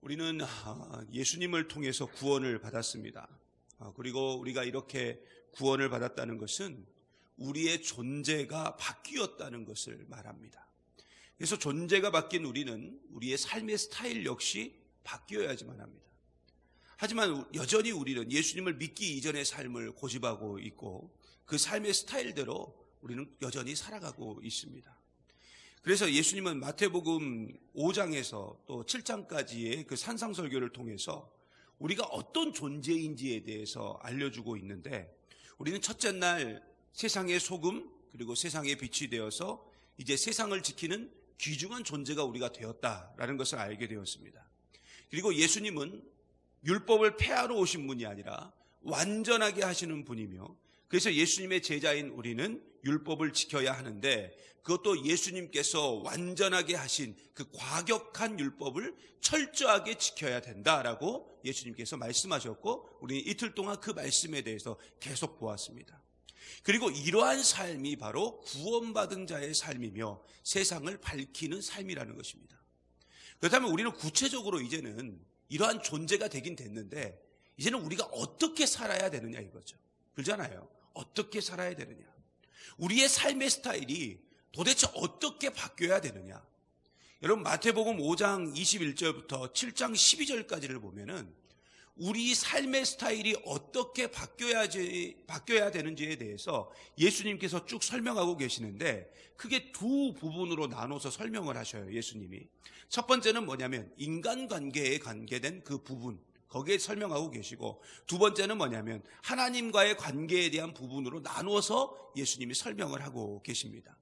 우리는 예수님을 통해서 구원을 받았습니다. 그리고 우리가 이렇게 구원을 받았다는 것은 우리의 존재가 바뀌었다는 것을 말합니다. 그래서 존재가 바뀐 우리는 우리의 삶의 스타일 역시 바뀌어야지만 합니다. 하지만 여전히 우리는 예수님을 믿기 이전의 삶을 고집하고 있고 그 삶의 스타일대로 우리는 여전히 살아가고 있습니다. 그래서 예수님은 마태복음 5장에서 또 7장까지의 그 산상설교를 통해서 우리가 어떤 존재인지에 대해서 알려주고 있는데, 우리는 첫째 날 세상의 소금 그리고 세상의 빛이 되어서 이제 세상을 지키는 귀중한 존재가 우리가 되었다라는 것을 알게 되었습니다. 그리고 예수님은 율법을 폐하러 오신 분이 아니라 완전하게 하시는 분이며, 그래서 예수님의 제자인 우리는 율법을 지켜야 하는데 그것도 예수님께서 완전하게 하신 그 과격한 율법을 철저하게 지켜야 된다라고 예수님께서 말씀하셨고, 우리는 이틀 동안 그 말씀에 대해서 계속 보았습니다. 그리고 이러한 삶이 바로 구원받은 자의 삶이며 세상을 밝히는 삶이라는 것입니다. 그렇다면 우리는 구체적으로 이제는 이러한 존재가 되긴 됐는데 이제는 우리가 어떻게 살아야 되느냐 이거죠. 그렇잖아요. 어떻게 살아야 되느냐. 우리의 삶의 스타일이 도대체 어떻게 바뀌어야 되느냐. 여러분, 마태복음 5장 21절부터 7장 12절까지를 보면은 우리 삶의 스타일이 어떻게 바뀌어야 되는지에 대해서 예수님께서 쭉 설명하고 계시는데, 크게 두 부분으로 나눠서 설명을 하셔요, 예수님이. 첫 번째는 뭐냐면 인간관계에 관계된 그 부분, 거기에 설명하고 계시고, 두 번째는 뭐냐면 하나님과의 관계에 대한 부분으로 나누어서 예수님이 설명을 하고 계십니다.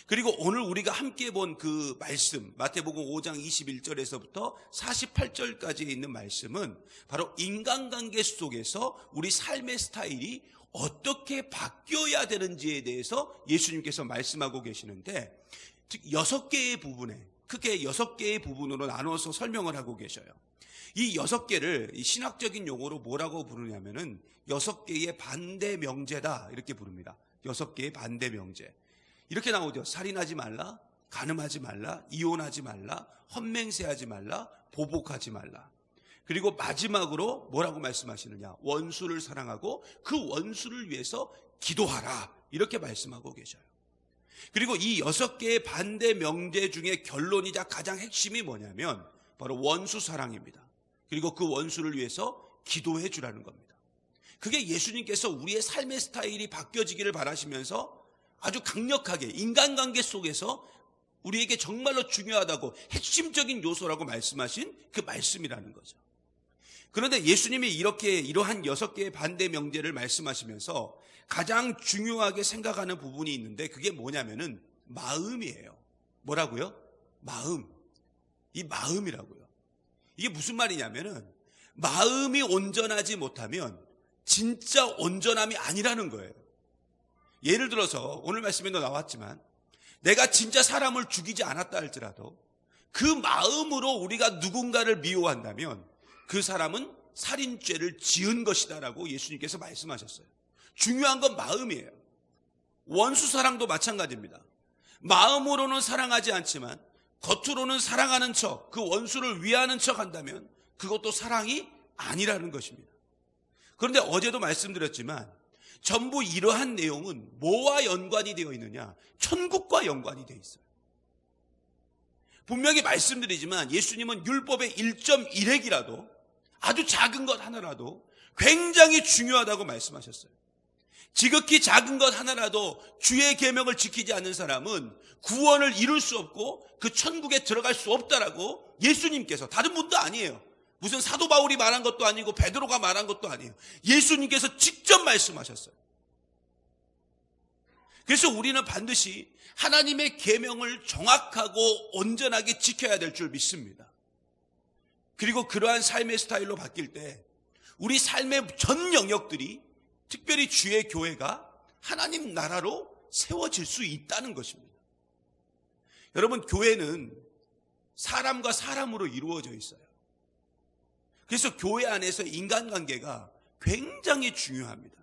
그리고 오늘 우리가 함께 본 그 말씀, 마태복음 5장 21절에서부터 48절까지에 있는 말씀은 바로 인간관계 속에서 우리 삶의 스타일이 어떻게 바뀌어야 되는지에 대해서 예수님께서 말씀하고 계시는데, 즉 6개의 부분에, 크게 6개의 부분으로 나눠서 설명을 하고 계셔요. 이 6개를 신학적인 용어로 뭐라고 부르냐면은 6개의 반대 명제다 이렇게 부릅니다. 6개의 반대 명제. 이렇게 나오죠. 살인하지 말라, 간음하지 말라, 이혼하지 말라, 헛맹세하지 말라, 보복하지 말라. 그리고 마지막으로 뭐라고 말씀하시느냐, 원수를 사랑하고 그 원수를 위해서 기도하라 이렇게 말씀하고 계셔요. 그리고 이 6개의 반대 명제 중에 결론이자 가장 핵심이 뭐냐면 바로 원수 사랑입니다. 그리고 그 원수를 위해서 기도해 주라는 겁니다. 그게 예수님께서 우리의 삶의 스타일이 바뀌어지기를 바라시면서 아주 강력하게 인간관계 속에서 우리에게 정말로 중요하다고 핵심적인 요소라고 말씀하신 그 말씀이라는 거죠. 그런데 예수님이 이러한 6개의 반대 명제를 말씀하시면서 가장 중요하게 생각하는 부분이 있는데, 그게 뭐냐면은 마음이에요. 뭐라고요? 마음. 이 마음이라고요. 이게 무슨 말이냐면은 마음이 온전하지 못하면 진짜 온전함이 아니라는 거예요. 예를 들어서 오늘 말씀에도 나왔지만 내가 진짜 사람을 죽이지 않았다 할지라도 그 마음으로 우리가 누군가를 미워한다면 그 사람은 살인죄를 지은 것이다라고 예수님께서 말씀하셨어요. 중요한 건 마음이에요. 원수 사랑도 마찬가지입니다. 마음으로는 사랑하지 않지만 겉으로는 사랑하는 척, 그 원수를 위하는 척 한다면 그것도 사랑이 아니라는 것입니다. 그런데 어제도 말씀드렸지만 전부 이러한 내용은 뭐와 연관이 되어 있느냐? 천국과 연관이 되어 있어요. 분명히 말씀드리지만 예수님은 율법의 1.1핵이라도, 아주 작은 것 하나라도 굉장히 중요하다고 말씀하셨어요. 지극히 작은 것 하나라도 주의 계명을 지키지 않는 사람은 구원을 이룰 수 없고 그 천국에 들어갈 수 없다라고 예수님께서, 다른 분도 아니에요. 무슨 사도 바울이 말한 것도 아니고 베드로가 말한 것도 아니에요. 예수님께서 직접 말씀하셨어요. 그래서 우리는 반드시 하나님의 계명을 정확하고 온전하게 지켜야 될 줄 믿습니다. 그리고 그러한 삶의 스타일로 바뀔 때 우리 삶의 전 영역들이, 특별히 주의 교회가 하나님 나라로 세워질 수 있다는 것입니다. 여러분, 교회는 사람과 사람으로 이루어져 있어요. 그래서 교회 안에서 인간관계가 굉장히 중요합니다.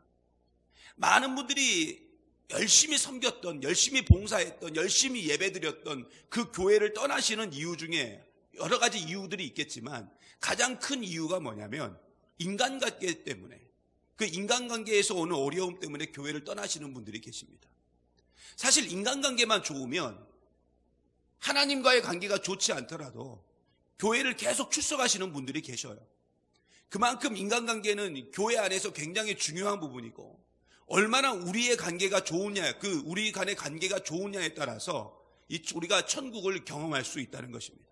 많은 분들이 열심히 섬겼던, 열심히 봉사했던, 열심히 예배드렸던 그 교회를 떠나시는 이유 중에 여러 가지 이유들이 있겠지만 가장 큰 이유가 뭐냐면 인간관계 때문에, 그 인간관계에서 오는 어려움 때문에 교회를 떠나시는 분들이 계십니다. 사실 인간관계만 좋으면 하나님과의 관계가 좋지 않더라도 교회를 계속 출석하시는 분들이 계셔요. 그만큼 인간관계는 교회 안에서 굉장히 중요한 부분이고, 얼마나 우리의 관계가 좋으냐, 우리 간의 관계가 좋으냐에 따라서 우리가 천국을 경험할 수 있다는 것입니다.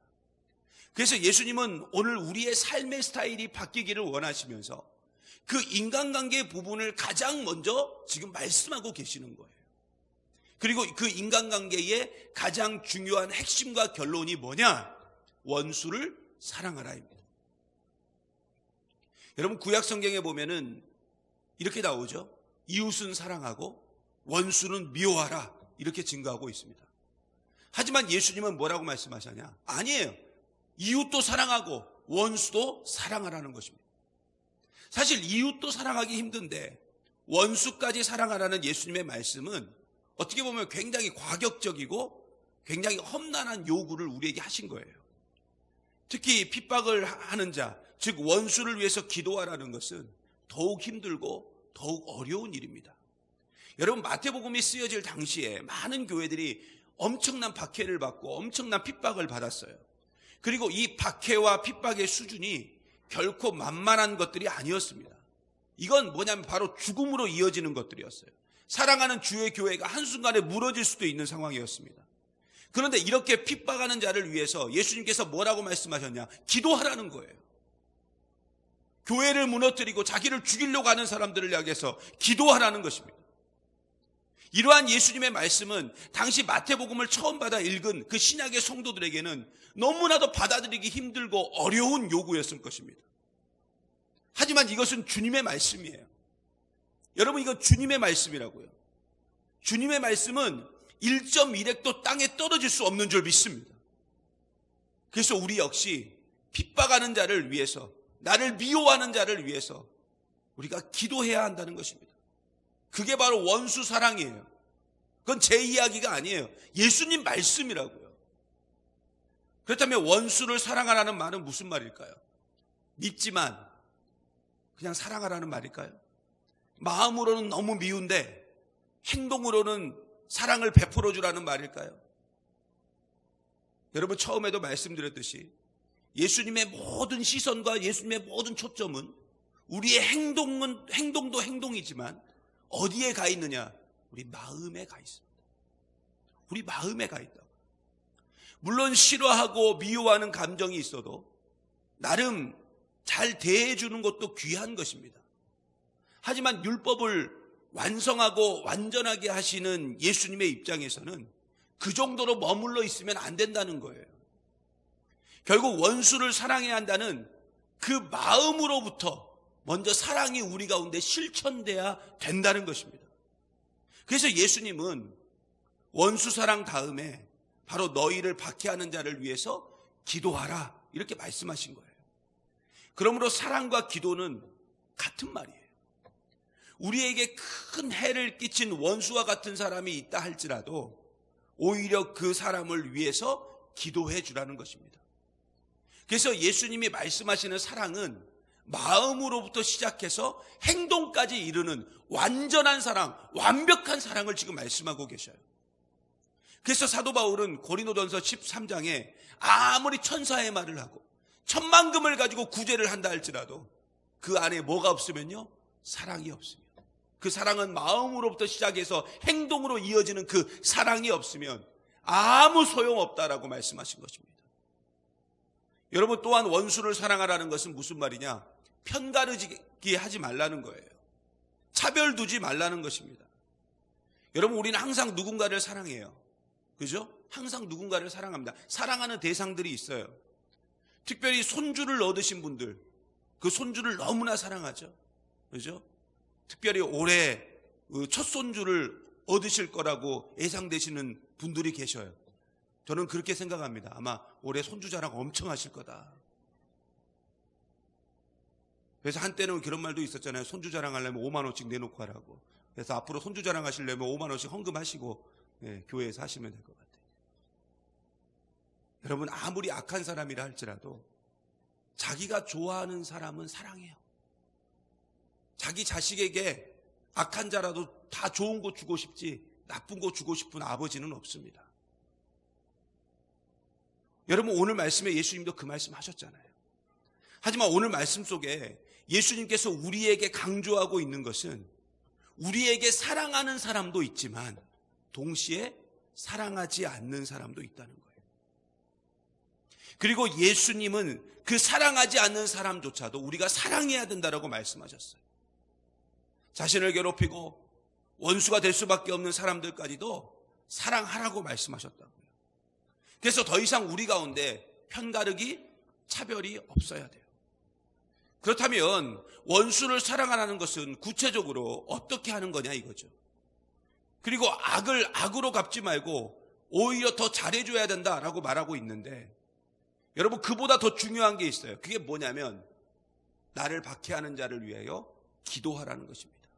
그래서 예수님은 오늘 우리의 삶의 스타일이 바뀌기를 원하시면서 그 인간관계 부분을 가장 먼저 지금 말씀하고 계시는 거예요. 그리고 그 인간관계의 가장 중요한 핵심과 결론이 뭐냐? 원수를 사랑하라입니다. 여러분, 구약 성경에 보면은 이렇게 나오죠. 이웃은 사랑하고 원수는 미워하라, 이렇게 증거하고 있습니다. 하지만 예수님은 뭐라고 말씀하셨냐? 아니에요. 이웃도 사랑하고 원수도 사랑하라는 것입니다. 사실 이웃도 사랑하기 힘든데 원수까지 사랑하라는 예수님의 말씀은 어떻게 보면 굉장히 과격적이고 굉장히 험난한 요구를 우리에게 하신 거예요. 특히 핍박을 하는 자, 즉 원수를 위해서 기도하라는 것은 더욱 힘들고 더욱 어려운 일입니다. 여러분, 마태복음이 쓰여질 당시에 많은 교회들이 엄청난 박해를 받고 엄청난 핍박을 받았어요. 그리고 이 박해와 핍박의 수준이 결코 만만한 것들이 아니었습니다. 이건 뭐냐면 바로 죽음으로 이어지는 것들이었어요. 사랑하는 주의 교회가 한순간에 무너질 수도 있는 상황이었습니다. 그런데 이렇게 핍박하는 자를 위해서 예수님께서 뭐라고 말씀하셨냐? 기도하라는 거예요. 교회를 무너뜨리고 자기를 죽이려고 하는 사람들을 향해서 기도하라는 것입니다. 이러한 예수님의 말씀은 당시 마태복음을 처음 받아 읽은 그 신약의 성도들에게는 너무나도 받아들이기 힘들고 어려운 요구였을 것입니다. 하지만 이것은 주님의 말씀이에요. 여러분, 이건 주님의 말씀이라고요. 주님의 말씀은 1.1획도 땅에 떨어질 수 없는 줄 믿습니다. 그래서 우리 역시 핍박하는 자를 위해서, 나를 미워하는 자를 위해서 우리가 기도해야 한다는 것입니다. 그게 바로 원수 사랑이에요. 그건 제 이야기가 아니에요. 예수님 말씀이라고요. 그렇다면 원수를 사랑하라는 말은 무슨 말일까요? 믿지만 그냥 사랑하라는 말일까요? 마음으로는 너무 미운데 행동으로는 사랑을 베풀어 주라는 말일까요? 여러분, 처음에도 말씀드렸듯이 예수님의 모든 시선과 예수님의 모든 초점은 우리의 행동도 행동이지만 어디에 가 있느냐? 우리 마음에 가 있습니다. 우리 마음에 가 있다고. 물론 싫어하고 미워하는 감정이 있어도 나름 잘 대해주는 것도 귀한 것입니다. 하지만 율법을 완성하고 완전하게 하시는 예수님의 입장에서는 그 정도로 머물러 있으면 안 된다는 거예요. 결국 원수를 사랑해야 한다는 그 마음으로부터 먼저 사랑이 우리 가운데 실천돼야 된다는 것입니다. 그래서 예수님은 원수 사랑 다음에 바로 너희를 박해하는 자를 위해서 기도하라, 이렇게 말씀하신 거예요. 그러므로 사랑과 기도는 같은 말이에요. 우리에게 큰 해를 끼친 원수와 같은 사람이 있다 할지라도 오히려 그 사람을 위해서 기도해 주라는 것입니다. 그래서 예수님이 말씀하시는 사랑은 마음으로부터 시작해서 행동까지 이르는 완전한 사랑, 완벽한 사랑을 지금 말씀하고 계셔요. 그래서 사도 바울은 고린도전서 13장에 아무리 천사의 말을 하고 천만금을 가지고 구제를 한다 할지라도 그 안에 뭐가 없으면요? 사랑이 없으면, 그 사랑은 마음으로부터 시작해서 행동으로 이어지는 그 사랑이 없으면 아무 소용없다라고 말씀하신 것입니다. 여러분, 또한 원수를 사랑하라는 것은 무슨 말이냐? 편가르기 하지 말라는 거예요. 차별 두지 말라는 것입니다. 여러분, 우리는 항상 누군가를 사랑해요. 그죠? 항상 누군가를 사랑합니다. 사랑하는 대상들이 있어요. 특별히 손주를 얻으신 분들, 그 손주를 너무나 사랑하죠. 그죠? 특별히 올해 첫 손주를 얻으실 거라고 예상되시는 분들이 계셔요. 저는 그렇게 생각합니다. 아마 올해 손주 자랑 엄청 하실 거다. 그래서 한때는 그런 말도 있었잖아요. 손주 자랑하려면 5만 원씩 내놓고 하라고. 그래서 앞으로 손주 자랑하시려면 5만 원씩 헌금하시고 교회에서 하시면 될 것 같아요. 여러분, 아무리 악한 사람이라 할지라도 자기가 좋아하는 사람은 사랑해요. 자기 자식에게 악한 자라도 다 좋은 거 주고 싶지 나쁜 거 주고 싶은 아버지는 없습니다. 여러분, 오늘 말씀에 예수님도 그 말씀 하셨잖아요. 하지만 오늘 말씀 속에 예수님께서 우리에게 강조하고 있는 것은 우리에게 사랑하는 사람도 있지만 동시에 사랑하지 않는 사람도 있다는 거예요. 그리고 예수님은 그 사랑하지 않는 사람조차도 우리가 사랑해야 된다라고 말씀하셨어요. 자신을 괴롭히고 원수가 될 수밖에 없는 사람들까지도 사랑하라고 말씀하셨다고요. 그래서 더 이상 우리 가운데 편가르기, 차별이 없어야 돼요. 그렇다면 원수를 사랑하라는 것은 구체적으로 어떻게 하는 거냐 이거죠. 그리고 악을 악으로 갚지 말고 오히려 더 잘해줘야 된다라고 말하고 있는데, 여러분, 그보다 더 중요한 게 있어요. 그게 뭐냐면 나를 박해하는 자를 위하여 기도하라는 것입니다.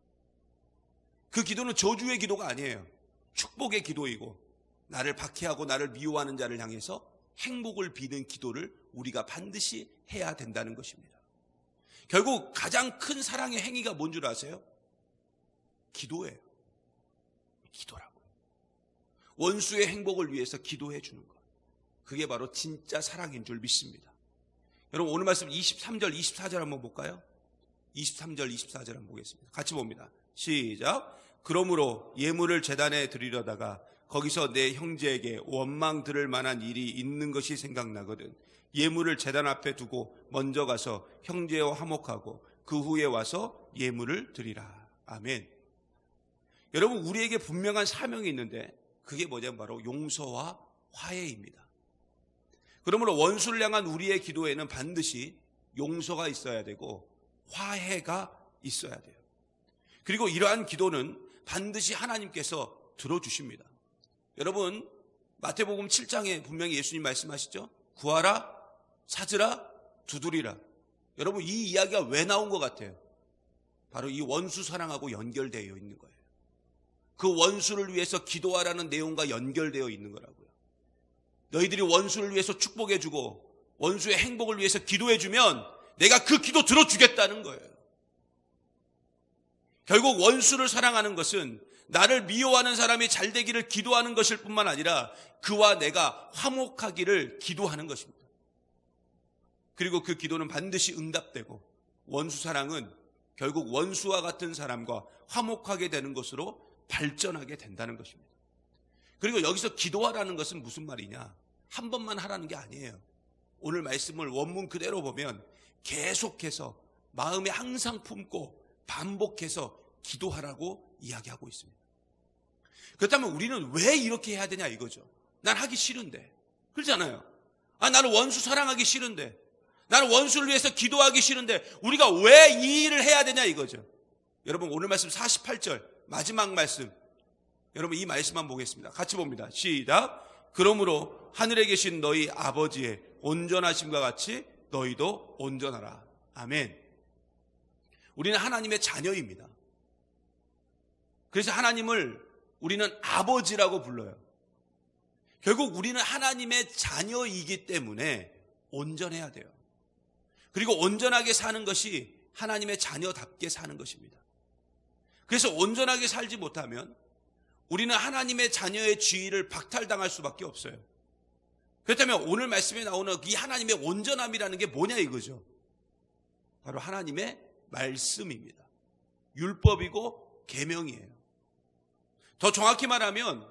그 기도는 저주의 기도가 아니에요. 축복의 기도이고, 나를 박해하고 나를 미워하는 자를 향해서 행복을 비는 기도를 우리가 반드시 해야 된다는 것입니다. 결국 가장 큰 사랑의 행위가 뭔 줄 아세요? 기도예요. 기도라고요. 원수의 행복을 위해서 기도해 주는 것. 그게 바로 진짜 사랑인 줄 믿습니다. 여러분, 오늘 말씀 23절, 24절 한번 볼까요? 23절, 24절 한번 보겠습니다. 같이 봅니다. 시작. 그러므로 예물을 제단에 드리려다가 거기서 내 형제에게 원망 들을 만한 일이 있는 것이 생각나거든 예물을 제단 앞에 두고 먼저 가서 형제와 화목하고 그 후에 와서 예물을 드리라. 아멘. 여러분, 우리에게 분명한 사명이 있는데 그게 뭐냐면 바로 용서와 화해입니다. 그러므로 원수를 향한 우리의 기도에는 반드시 용서가 있어야 되고 화해가 있어야 돼요. 그리고 이러한 기도는 반드시 하나님께서 들어주십니다. 여러분, 마태복음 7장에 분명히 예수님 말씀하시죠? 구하라, 찾으라, 두드리라. 여러분, 이 이야기가 왜 나온 것 같아요? 바로 이 원수 사랑하고 연결되어 있는 거예요. 그 원수를 위해서 기도하라는 내용과 연결되어 있는 거라고요. 너희들이 원수를 위해서 축복해주고 원수의 행복을 위해서 기도해주면 내가 그 기도 들어주겠다는 거예요. 결국 원수를 사랑하는 것은 나를 미워하는 사람이 잘 되기를 기도하는 것일 뿐만 아니라 그와 내가 화목하기를 기도하는 것입니다. 그리고 그 기도는 반드시 응답되고 원수 사랑은 결국 원수와 같은 사람과 화목하게 되는 것으로 발전하게 된다는 것입니다. 그리고 여기서 기도하라는 것은 무슨 말이냐? 한 번만 하라는 게 아니에요. 오늘 말씀을 원문 그대로 보면 계속해서 마음에 항상 품고 반복해서 기도하라고 이야기하고 있습니다. 그렇다면 우리는 왜 이렇게 해야 되냐 이거죠. 난 하기 싫은데. 그렇잖아요. 나는 원수 사랑하기 싫은데, 나는 원수를 위해서 기도하기 싫은데 우리가 왜 이 일을 해야 되냐 이거죠. 여러분, 오늘 말씀 48절 마지막 말씀, 여러분 이 말씀만 보겠습니다. 같이 봅니다. 시작. 그러므로 하늘에 계신 너희 아버지의 온전하심과 같이 너희도 온전하라. 아멘. 우리는 하나님의 자녀입니다. 그래서 하나님을 우리는 아버지라고 불러요. 결국 우리는 하나님의 자녀이기 때문에 온전해야 돼요. 그리고 온전하게 사는 것이 하나님의 자녀답게 사는 것입니다. 그래서 온전하게 살지 못하면 우리는 하나님의 자녀의 지위를 박탈당할 수밖에 없어요. 그렇다면 오늘 말씀에 나오는 이 하나님의 온전함이라는 게 뭐냐 이거죠. 바로 하나님의 말씀입니다. 율법이고 계명이에요. 더 정확히 말하면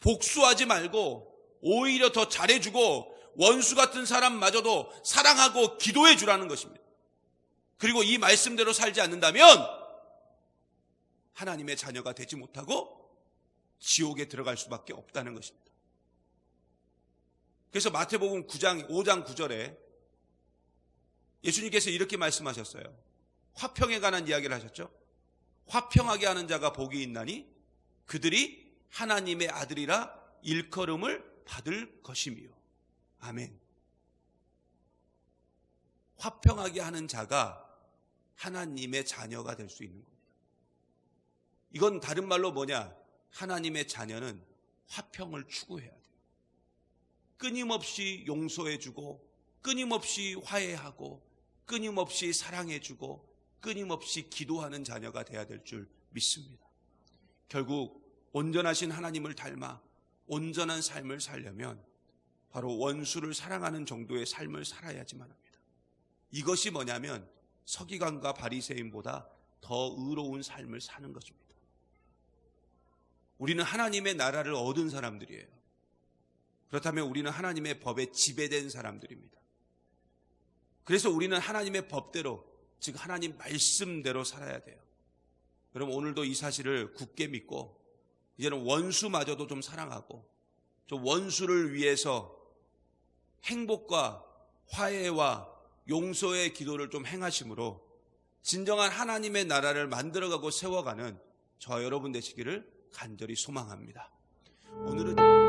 복수하지 말고 오히려 더 잘해주고 원수 같은 사람마저도 사랑하고 기도해 주라는 것입니다. 그리고 이 말씀대로 살지 않는다면 하나님의 자녀가 되지 못하고 지옥에 들어갈 수밖에 없다는 것입니다. 그래서 마태복음 5장 9절에 예수님께서 이렇게 말씀하셨어요. 화평에 관한 이야기를 하셨죠. 화평하게 하는 자가 복이 있나니 그들이 하나님의 아들이라 일컬음을 받을 것이며. 아멘. 화평하게 하는 자가 하나님의 자녀가 될 수 있는 겁니다. 이건 다른 말로 뭐냐? 하나님의 자녀는 화평을 추구해야 돼요. 끊임없이 용서해주고 끊임없이 화해하고 끊임없이 사랑해주고 끊임없이 기도하는 자녀가 되어야 될 줄 믿습니다. 결국 온전하신 하나님을 닮아 온전한 삶을 살려면 바로 원수를 사랑하는 정도의 삶을 살아야지만 합니다. 이것이 뭐냐면 서기관과 바리새인보다 더 의로운 삶을 사는 것입니다. 우리는 하나님의 나라를 얻은 사람들이에요. 그렇다면 우리는 하나님의 법에 지배된 사람들입니다. 그래서 우리는 하나님의 법대로, 즉 하나님 말씀대로 살아야 돼요. 여러분, 오늘도 이 사실을 굳게 믿고 이제는 원수마저도 좀 사랑하고 좀 원수를 위해서 행복과 화해와 용서의 기도를 좀 행하심으로 진정한 하나님의 나라를 만들어가고 세워가는 저와 여러분 되시기를 간절히 소망합니다. 오늘은